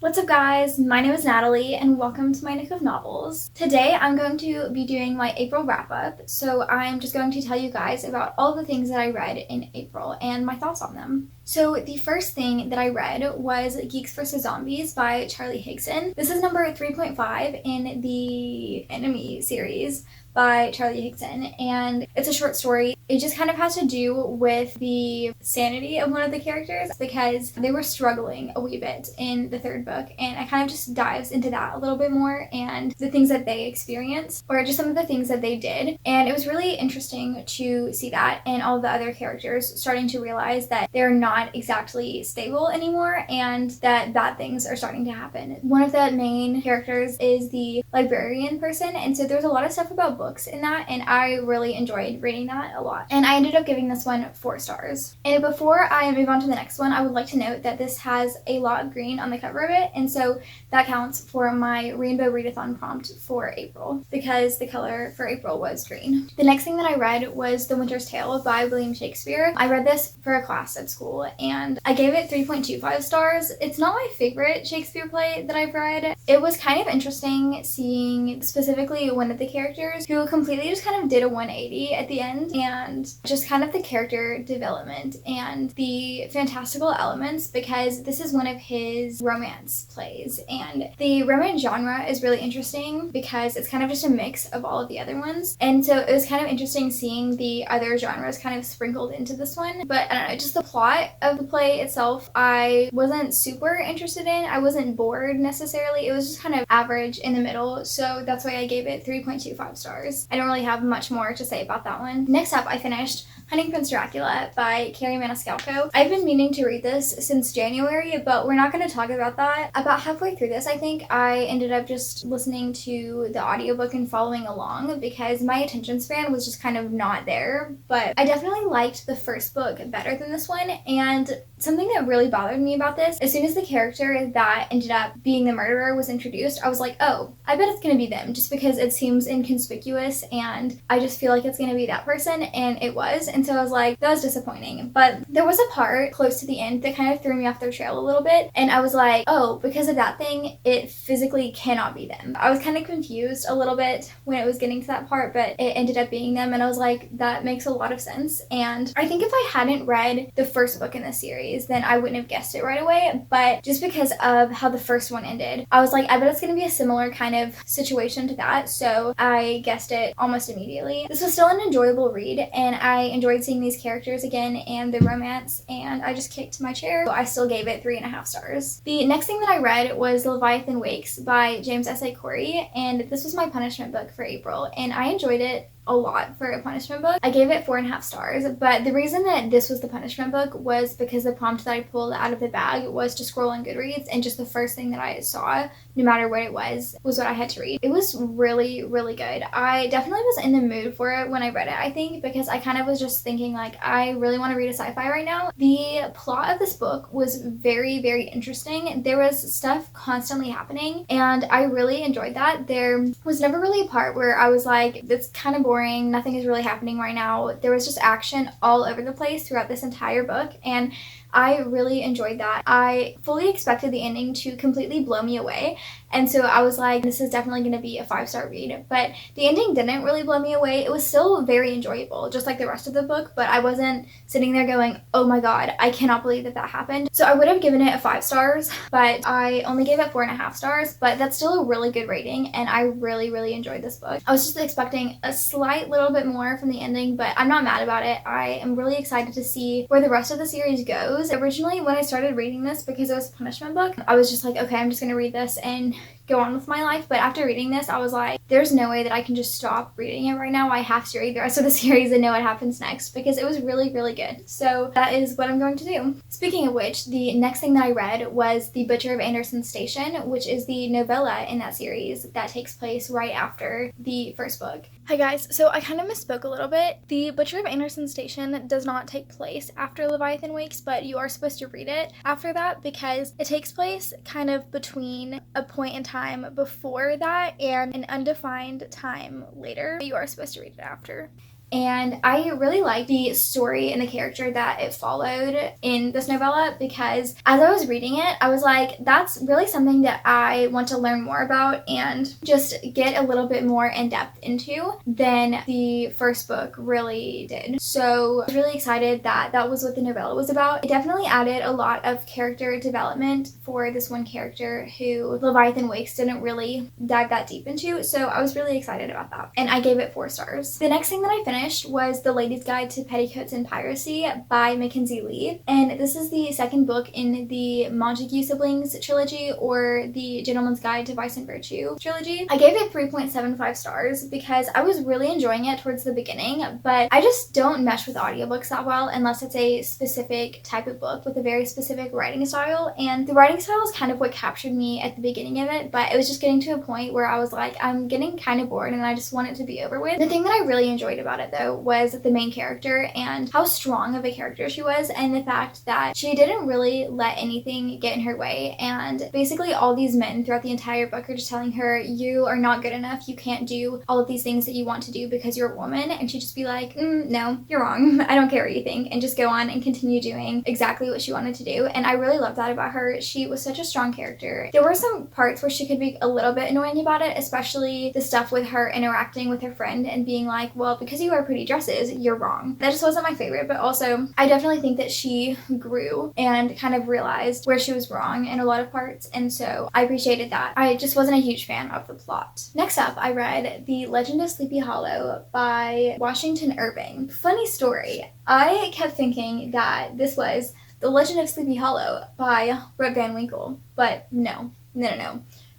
What's up guys, my name is Natalie and welcome to my Nook of Novels. Today I'm going to be doing my April wrap up, so I'm just going to tell you guys about all the things that I read in April and my thoughts on them. So the first thing that I read was Geeks vs. Zombies by Charlie Higson. This is number 3.5 in the Enemy series by Charlie Higson, and it's a short story. It just kind of has to do with the sanity of one of the characters because they were struggling a wee bit in the third book, and it kind of just dives into that a little bit more and the things that they experienced or just some of the things that they did. And it was really interesting to see that and all the other characters starting to realize that they're not exactly stable anymore and that bad things are starting to happen. One of the main characters is the librarian person, and so there's a lot of stuff about books in that, and I really enjoyed reading that a lot. And I ended up giving this one 4 stars. And before I move on to the next one, I would like to note that this has a lot of green on the cover of it, and so that counts for my Rainbow Readathon prompt for April because the color for April was green. The next thing that I read was The Winter's Tale by William Shakespeare. I read this for a class at school and I gave it 3.25 stars. It's not my favorite Shakespeare play that I've read. It was kind of interesting seeing specifically one of the characters who completely just kind of did a 180 at the end, and just kind of the character development and the fantastical elements because this is one of his romance plays, and the romance genre is really interesting because it's kind of just a mix of all of the other ones, and so it was kind of interesting seeing the other genres kind of sprinkled into this one. But I don't know, just the plot of the play itself I wasn't super interested in. I wasn't bored necessarily. It was just kind of average in the middle, so that's why I gave it 3.25 stars. I don't really have much more to say about that one. Next up, I finished Hunting Prince Dracula by Carrie Maniscalco. I've been meaning to read this since January, but we're not going to talk about that. About halfway through this, I think, I ended up just listening to the audiobook and following along because my attention span was just kind of not there. But I definitely liked the first book better than this one, and something that really bothered me about this, as soon as the character that ended up being the murderer was introduced, I was like, oh, I bet it's going to be them, just because it seems inconspicuous and I just feel like it's going to be that person, and it was. And so I was like, that was disappointing. But there was a part close to the end that kind of threw me off their trail a little bit, and I was like, oh, because of that thing, it physically cannot be them. I was kind of confused a little bit when it was getting to that part, but it ended up being them, and I was like, that makes a lot of sense. And I think if I hadn't read the first book in the series, then I wouldn't have guessed it right away, but just because of how the first one ended, I was like, I bet it's going to be a similar kind of situation to that, so I guessed it almost immediately. This was still an enjoyable read, and I enjoyed seeing these characters again and the romance, and I just kicked my chair, so I still gave it 3.5 stars. The next thing that I read was Leviathan Wakes by James S.A. Corey, and this was my punishment book for April, and I enjoyed it a lot for a punishment book. I gave it 4.5 stars, but the reason that this was the punishment book was because the prompt that I pulled out of the bag was to scroll on Goodreads, and just the first thing that I saw, no matter what it was what I had to read. It was really, really good. I definitely was in the mood for it when I read it, I think, because I kind of was just thinking like, I really want to read a sci-fi right now. The plot of this book was very, very interesting. There was stuff constantly happening, and I really enjoyed that. There was never really a part where I was like, that's kind of boring, nothing is really happening right now. There was just action all over the place throughout this entire book, and I really enjoyed that. I fully expected the ending to completely blow me away, and so I was like, this is definitely going to be a 5-star read, but the ending didn't really blow me away. It was still very enjoyable, just like the rest of the book, but I wasn't sitting there going, oh my god, I cannot believe that happened. So I would have given it a 5 stars, but I only gave it 4.5 stars, but that's still a really good rating, and I really, really enjoyed this book. I was just expecting a slight little bit more from the ending, but I'm not mad about it. I am really excited to see where the rest of the series goes. Originally, when I started reading this, because it was a punishment book, I was just like, okay, I'm just gonna read this and go on with my life. But after reading this, I was like, there's no way that I can just stop reading it right now. I have to read the rest of the series and know what happens next because it was really, really good. So that is what I'm going to do. Speaking of which, the next thing that I read was The Butcher of Anderson Station, which is the novella in that series that takes place right after the first book. Hi guys, so I kind of misspoke a little bit. The Butcher of Anderson Station does not take place after Leviathan Wakes, but you are supposed to read it after that because it takes place kind of between a point in time before that and an undefined time later. You are supposed to read it after. and I really liked the story and the character that it followed in this novella, because as I was reading it, I was like, that's really something that I want to learn more about and just get a little bit more in depth into than the first book really did. So I was really excited that that was what the novella was about. It definitely added a lot of character development for this one character who Leviathan Wakes didn't really dive that deep into, so I was really excited about that, and I gave it 4 stars. The next thing that I finished was The Lady's Guide to Petticoats and Piracy by Mackenzie Lee, and this is the second book in the Montague siblings trilogy, or the Gentleman's Guide to Vice and Virtue trilogy. I gave it 3.75 stars because I was really enjoying it towards the beginning, but I just don't mesh with audiobooks that well unless it's a specific type of book with a very specific writing style, and the writing style is kind of what captured me at the beginning of it, but it was just getting to a point where I was like, I'm getting kind of bored and I just want it to be over with. The thing that I really enjoyed about it though was the main character and how strong of a character she was, and the fact that she didn't really let anything get in her way, and basically all these men throughout the entire book are just telling her, you are not good enough, you can't do all of these things that you want to do because you're a woman, and she'd just be like, no, you're wrong, I don't care what you think, and just go on and continue doing exactly what she wanted to do. And I really loved that about her. She was such a strong character. There were some parts where she could be a little bit annoying about it, especially the stuff with her interacting with her friend and being like, well, because you wear pretty dresses, you're wrong. That just wasn't my favorite, but also I definitely think that she grew and kind of realized where she was wrong in a lot of parts, and so I appreciated that. I just wasn't a huge fan of the plot. Next up, I read The Legend of Sleepy Hollow by Washington Irving. Funny story, I kept thinking that this was The Legend of Sleepy Hollow by Rip Van Winkle, but no.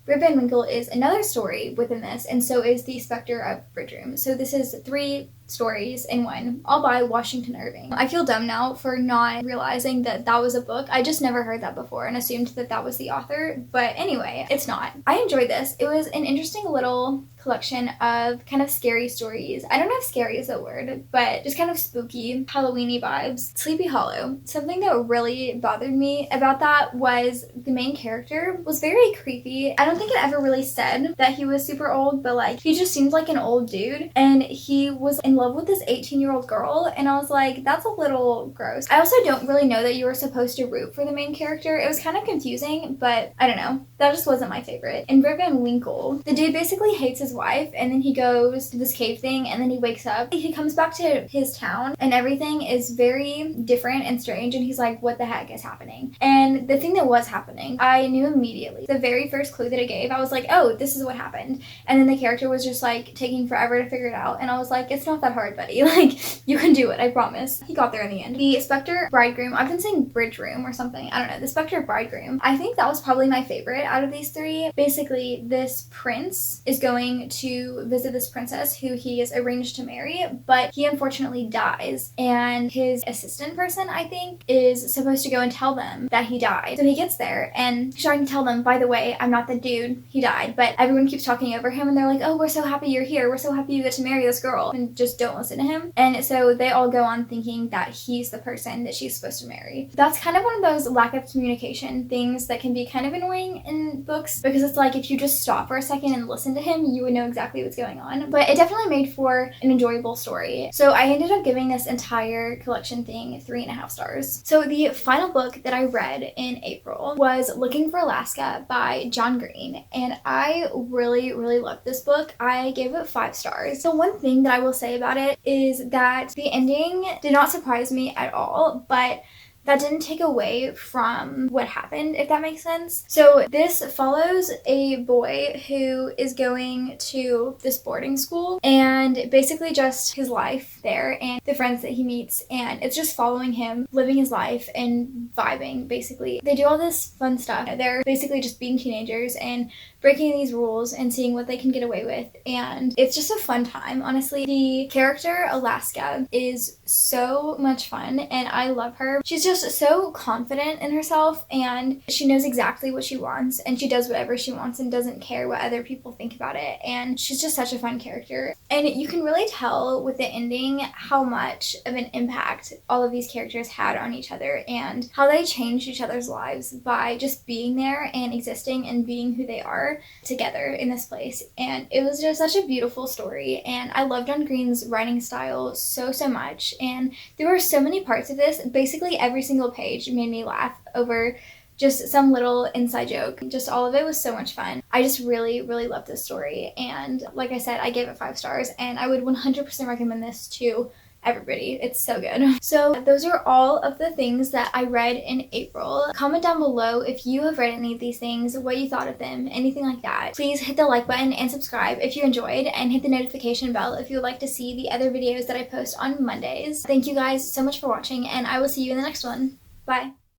Rip Van Winkle is another story within this, and so is The Spectre of Bridge Room. So this is 3 stories in one, all by Washington Irving. I feel dumb now for not realizing that that was a book. I just never heard that before and assumed that that was the author, but anyway, it's not. I enjoyed this. It was an interesting little collection of kind of scary stories. I don't know if scary is a word, but just kind of spooky, Halloween-y vibes. Sleepy Hollow. Something that really bothered me about that was the main character was very creepy. I don't think it ever really said that he was super old, but like, he just seemed like an old dude, and he was in love with this 18-year-old girl, and I was like, that's a little gross. I also don't really know that you were supposed to root for the main character. It was kind of confusing, but I don't know. That just wasn't my favorite. In Rip Van Winkle, the dude basically hates his wife, and then he goes to this cave thing, and then he wakes up. He comes back to his town, and everything is very different and strange, and he's like, what the heck is happening? And the thing that was happening, I knew immediately. The very first clue that it gave, I was like, oh, this is what happened. And then the character was just like taking forever to figure it out, and I was like, it's not that hard, buddy. Like, you can do it, I promise. He got there in the end. The Spectre Bridegroom, I've been saying Bridge Room or something, I don't know. The Spectre Bridegroom, I think that was probably my favorite out of these 3. Basically, this prince is going to visit this princess who he is arranged to marry, but he unfortunately dies, and his assistant person, I think, is supposed to go and tell them that he died. So he gets there, and he's trying to tell them, by the way, I'm not the dude, he died, but everyone keeps talking over him, and they're like, oh, we're so happy you're here, we're so happy you get to marry this girl, and just don't listen to him. And so they all go on thinking that he's the person that she's supposed to marry. That's kind of one of those lack of communication things that can be kind of annoying in books, because it's like, if you just stop for a second and listen to him, you would know exactly what's going on. But it definitely made for an enjoyable story. So I ended up giving this entire collection thing 3.5 stars. So the final book that I read in April was Looking for Alaska by John Green, and I really loved this book. I gave it 5 stars. So one thing that I will say about it is that the ending did not surprise me at all, but that didn't take away from what happened, if that makes sense. So this follows a boy who is going to this boarding school, and basically just his life there and the friends that he meets, and it's just following him living his life and vibing, basically. They do all this fun stuff. They're basically just being teenagers and breaking these rules and seeing what they can get away with, and it's just a fun time, honestly. The character Alaska is so much fun, and I love her. She's just just so confident in herself, and she knows exactly what she wants, and she does whatever she wants and doesn't care what other people think about it. And she's just such a fun character. And you can really tell with the ending how much of an impact all of these characters had on each other and how they changed each other's lives by just being there and existing and being who they are together in this place. And it was just such a beautiful story, and I love John Green's writing style so much. And there were so many parts of this. Basically every single page made me laugh over just some little inside joke. Just all of it was so much fun. I just really loved this story, and like I said, I gave it 5 stars, and I would 100% recommend this to everybody. It's so good. So those are all of the things that I read in April. Comment down below if you have read any of these things, what you thought of them, anything like that. Please hit the like button and subscribe if you enjoyed, and hit the notification bell if you would like to see the other videos that I post on Mondays. Thank you guys so much for watching, and I will see you in the next one. Bye.